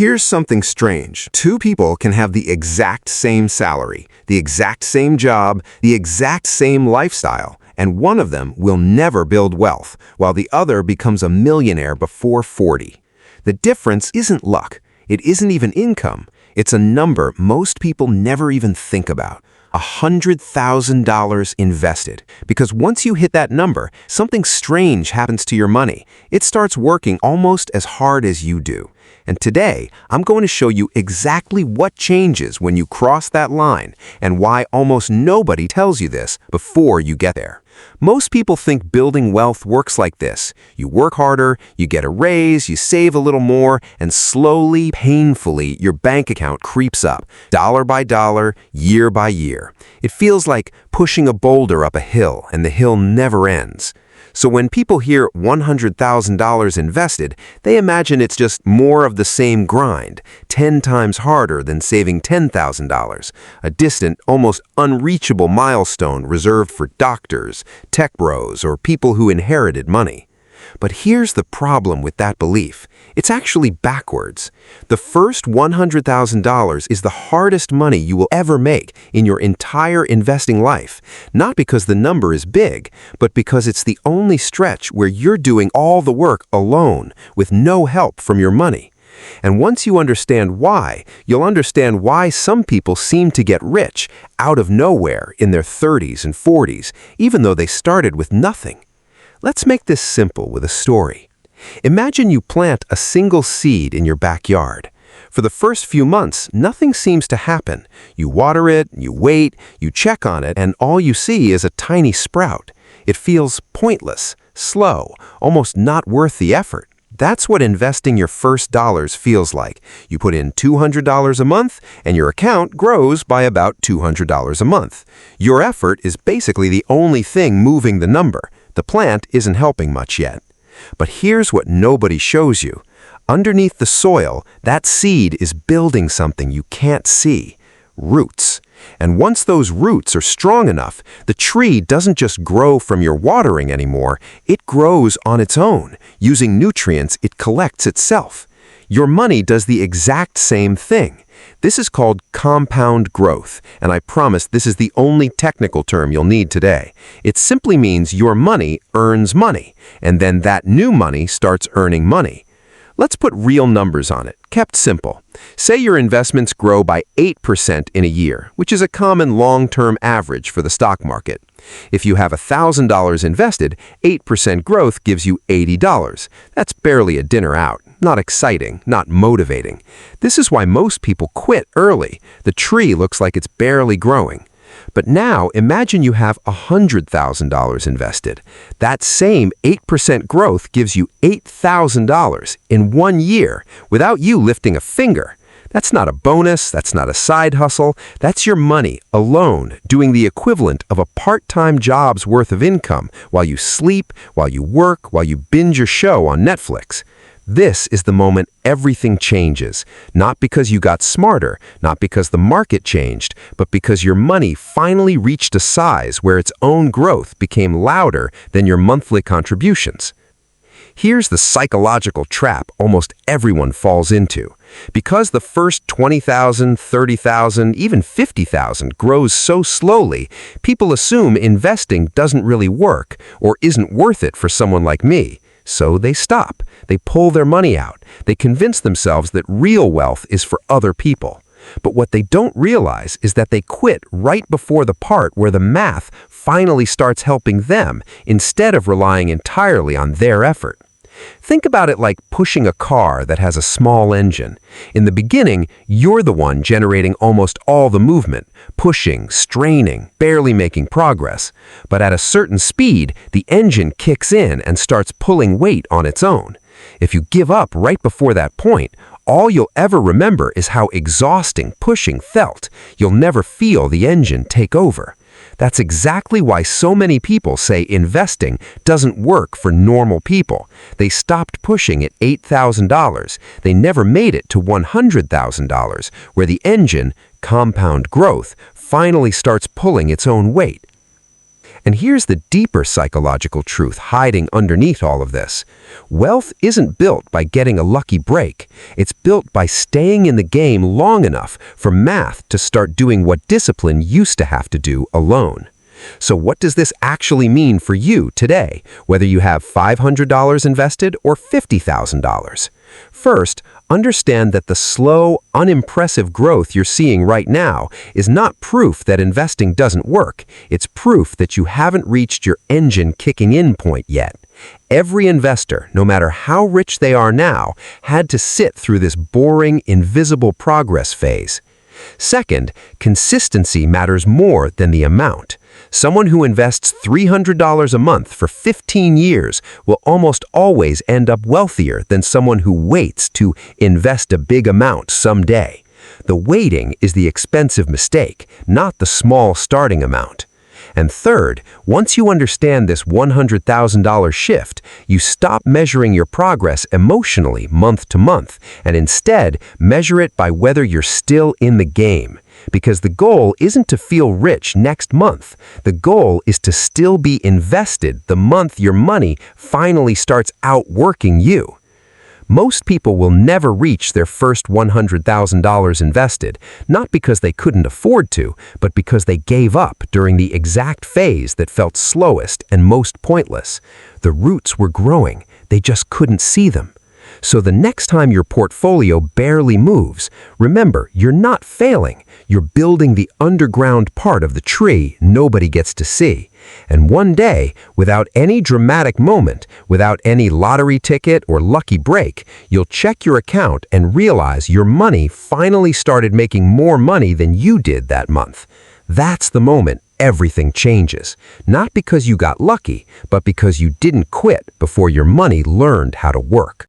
Here's something strange. Two people can have the exact same salary, the exact same job, the exact same lifestyle, and one of them will never build wealth, while the other becomes a millionaire before 40. The difference isn't luck. It isn't even income. It's a number most people never even think about. $100,000 invested. Because once you hit that number, something strange happens to your money. It starts working almost as hard as you do. And today, I'm going to show you exactly what changes when you cross that line and why almost nobody tells you this before you get there. Most people think building wealth works like this. You work harder, you get a raise, you save a little more, and slowly, painfully, your bank account creeps up, dollar by dollar, year by year. It feels like pushing a boulder up a hill, and the hill never ends. So when people hear $100,000 invested, they imagine it's just more of the same grind, 10 times harder than saving $10,000, a distant, almost unreachable milestone reserved for doctors, tech bros, or people who inherited money. But here's the problem with that belief. It's actually backwards. The first $100,000 is the hardest money you will ever make in your entire investing life, not because the number is big, but because it's the only stretch where you're doing all the work alone, with no help from your money. And once you understand why, you'll understand why some people seem to get rich out of nowhere in their 30s and 40s, even though they started with nothing. Let's make this simple with a story. Imagine you plant a single seed in your backyard. For the first few months, nothing seems to happen. You water it, you wait, you check on it, and all you see is a tiny sprout. It feels pointless, slow, almost not worth the effort. That's what investing your first dollars feels like. You put in $200 a month, and your account grows by about $200 a month. Your effort is basically the only thing moving the number. The plant isn't helping much yet. But here's what nobody shows you. Underneath the soil, that seed is building something you can't see. Roots. And once those roots are strong enough, the tree doesn't just grow from your watering anymore. It grows on its own, using nutrients it collects itself. Your money does the exact same thing. This is called compound growth, and I promise this is the only technical term you'll need today. It simply means your money earns money, and then that new money starts earning money. Let's put real numbers on it, kept simple. Say your investments grow by 8% in a year, which is a common long-term average for the stock market. If you have $1,000 invested, 8% growth gives you $80. That's barely a dinner out. Not exciting, not motivating. This is why most people quit early. The tree looks like it's barely growing. But now imagine you have $100,000 invested. That same 8% growth gives you $8,000 in 1 year without you lifting a finger. That's not a bonus, that's not a side hustle, that's your money alone doing the equivalent of a part-time job's worth of income while you sleep, while you work, while you binge your show on Netflix. This is the moment everything changes, not because you got smarter, not because the market changed, but because your money finally reached a size where its own growth became louder than your monthly contributions. Here's the psychological trap almost everyone falls into. Because the first 20,000, 30,000, even 50,000 grows so slowly, people assume investing doesn't really work or isn't worth it for someone like me. So they stop. They pull their money out. They convince themselves that real wealth is for other people. But what they don't realize is that they quit right before the part where the math finally starts helping them instead of relying entirely on their effort. Think about it like pushing a car that has a small engine. In the beginning, you're the one generating almost all the movement, pushing, straining, barely making progress. But at a certain speed, the engine kicks in and starts pulling weight on its own. If you give up right before that point, all you'll ever remember is how exhausting pushing felt. You'll never feel the engine take over. That's exactly why so many people say investing doesn't work for normal people. They stopped pushing at $8,000. They never made it to $100,000, where the engine, compound growth, finally starts pulling its own weight. And here's the deeper psychological truth hiding underneath all of this. Wealth isn't built by getting a lucky break. It's built by staying in the game long enough for math to start doing what discipline used to have to do alone. So what does this actually mean for you today, whether you have $500 invested or $50,000? First, understand that the slow, unimpressive growth you're seeing right now is not proof that investing doesn't work. It's proof that you haven't reached your engine kicking in point yet. Every investor, no matter how rich they are now, had to sit through this boring, invisible progress phase. Second, consistency matters more than the amount. Someone who invests $300 a month for 15 years will almost always end up wealthier than someone who waits to invest a big amount someday. The waiting is the expensive mistake, not the small starting amount. And third, once you understand this $100,000 shift, you stop measuring your progress emotionally month to month and instead measure it by whether you're still in the game. Because the goal isn't to feel rich next month. The goal is to still be invested the month your money finally starts outworking you. Most people will never reach their first $100,000 invested, not because they couldn't afford to, but because they gave up during the exact phase that felt slowest and most pointless. The roots were growing, they just couldn't see them. So the next time your portfolio barely moves, remember, you're not failing. You're building the underground part of the tree nobody gets to see. And one day, without any dramatic moment, without any lottery ticket or lucky break, you'll check your account and realize your money finally started making more money than you did that month. That's the moment everything changes. Not because you got lucky, but because you didn't quit before your money learned how to work.